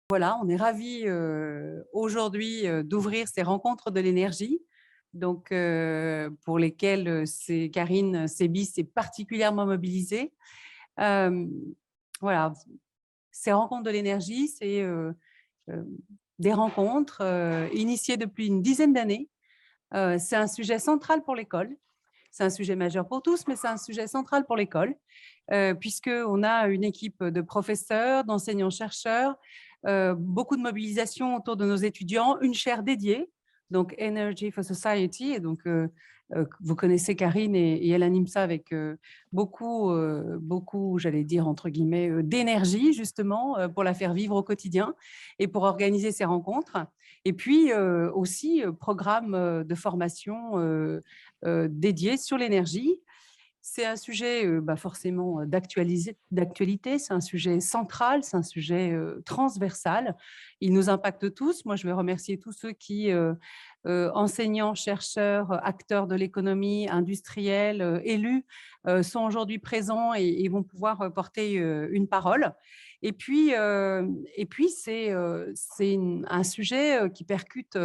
Voilà, on est ravis aujourd'hui d'ouvrir ces rencontres de l'énergie, donc pour lesquelles Karine Sébi s'est particulièrement mobilisée. Euh, voilà, ces rencontres de l'énergie, c'est des rencontres initiées depuis une dizaine d'années. C'est un sujet central pour l'école. C'est un sujet majeur pour tous, mais c'est un sujet central pour l'école, puisqu'on a une équipe de professeurs, d'enseignants-chercheurs, beaucoup de mobilisation autour de nos étudiants, une chaire dédiée, donc Energy for Society, et donc vous connaissez Karine et elle anime ça avec beaucoup, j'allais dire entre guillemets, d'énergie justement pour la faire vivre au quotidien et pour organiser ces rencontres. Et puis aussi programme de formation dédié sur l'énergie. C'est un sujet forcément d'actualité, c'est un sujet central, c'est un sujet transversal. Il nous impacte tous. Moi, je vais remercier tous ceux qui, enseignants, chercheurs, acteurs de l'économie, industriels, élus, sont aujourd'hui présents et vont pouvoir porter une parole. Et puis c'est un sujet qui percute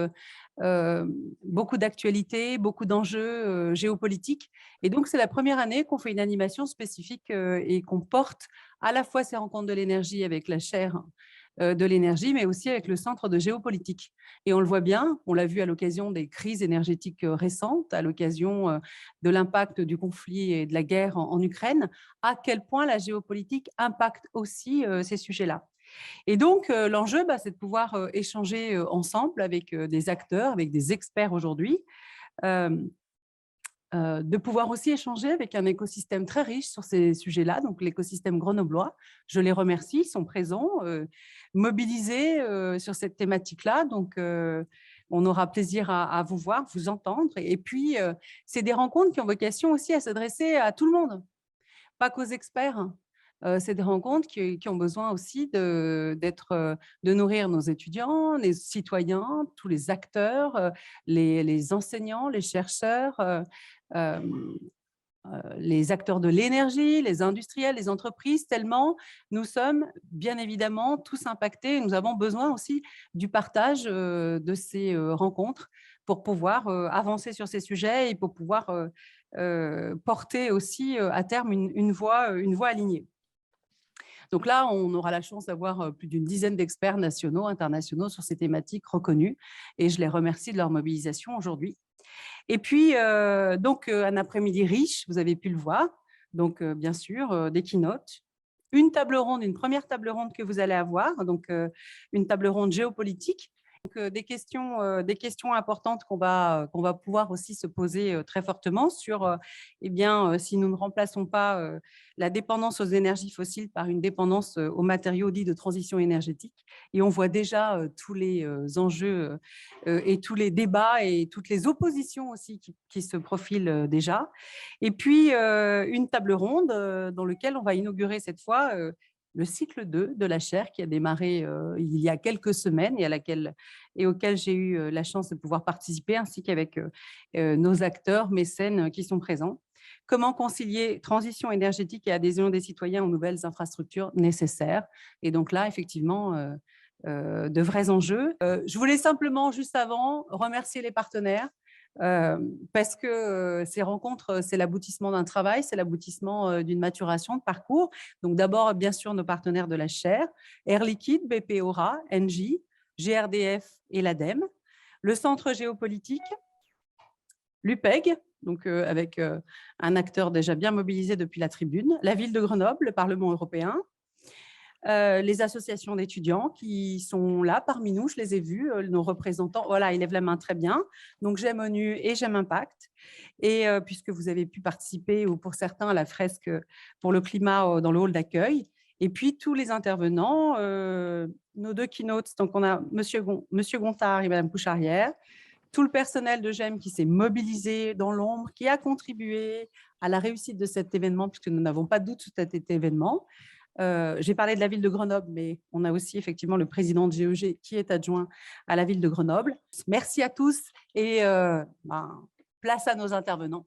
beaucoup d'actualités, beaucoup d'enjeux géopolitiques. Et donc, c'est la première année qu'on fait une animation spécifique et qu'on porte à la fois ces rencontres de l'énergie avec la chaire de l'énergie, mais aussi avec le centre de géopolitique. Et on le voit bien, on l'a vu à l'occasion des crises énergétiques récentes, à l'occasion de l'impact du conflit et de la guerre en Ukraine, à quel point la géopolitique impacte aussi ces sujets-là. Et donc, l'enjeu, c'est de pouvoir échanger ensemble avec des acteurs, avec des experts aujourd'hui, de pouvoir aussi échanger avec un écosystème très riche sur ces sujets-là, donc l'écosystème grenoblois. Je les remercie, ils sont présents, mobilisés sur cette thématique-là. Donc, on aura plaisir à vous voir, vous entendre. Et puis, c'est des rencontres qui ont vocation aussi à s'adresser à tout le monde, pas qu'aux experts. C'est des rencontres qui ont besoin aussi de nourrir nos étudiants, les citoyens, tous les acteurs, les enseignants, les chercheurs, euh, les acteurs de l'énergie, les industriels, les entreprises, tellement nous sommes bien évidemment tous impactés. Nous avons besoin aussi du partage de ces rencontres pour pouvoir avancer sur ces sujets et pour pouvoir porter aussi à terme une voix alignée. Donc là, on aura la chance d'avoir plus d'une dizaine d'experts nationaux, internationaux sur ces thématiques reconnues et je les remercie de leur mobilisation aujourd'hui. Et puis, donc, un après-midi riche, vous avez pu le voir. Donc, bien sûr, des keynotes, une table ronde, une première table ronde que vous allez avoir, donc une table ronde géopolitique. Donc, des questions importantes qu'on va pouvoir aussi se poser très fortement sur si nous ne remplaçons pas la dépendance aux énergies fossiles par une dépendance aux matériaux dits de transition énergétique. Et on voit déjà tous les enjeux et tous les débats et toutes les oppositions aussi qui se profilent déjà. Et puis, une table ronde dans laquelle on va inaugurer cette fois le cycle 2 de la chaire qui a démarré il y a quelques semaines et auquel j'ai eu la chance de pouvoir participer, ainsi qu'avec nos acteurs, mécènes qui sont présents. Comment concilier transition énergétique et adhésion des citoyens aux nouvelles infrastructures nécessaires? Et donc là, effectivement, de vrais enjeux. Je voulais simplement, juste avant, remercier les partenaires parce que ces rencontres, c'est l'aboutissement d'un travail, c'est l'aboutissement d'une maturation de parcours. Donc d'abord, bien sûr, nos partenaires de la chaire, Air Liquide, BP Aura, Engie, GRDF et l'ADEME, le Centre géopolitique, l'UPEG, donc avec un acteur déjà bien mobilisé depuis la tribune, la ville de Grenoble, le Parlement européen, les associations d'étudiants qui sont là parmi nous, je les ai vus, nos représentants, voilà, ils lèvent la main très bien. Donc, j'aime ONU et j'aime Impact. Et puisque vous avez pu participer, ou pour certains, à la fresque pour le climat dans le hall d'accueil. Et puis, tous les intervenants, nos deux keynotes, donc on a Monsieur Gontard et Madame Poucharière, tout le personnel de GEM qui s'est mobilisé dans l'ombre, qui a contribué à la réussite de cet événement, puisque nous n'avons pas de doute sur cet événement. J'ai parlé de la ville de Grenoble, mais on a aussi effectivement le président de GEG qui est adjoint à la ville de Grenoble. Merci à tous et place à nos intervenants.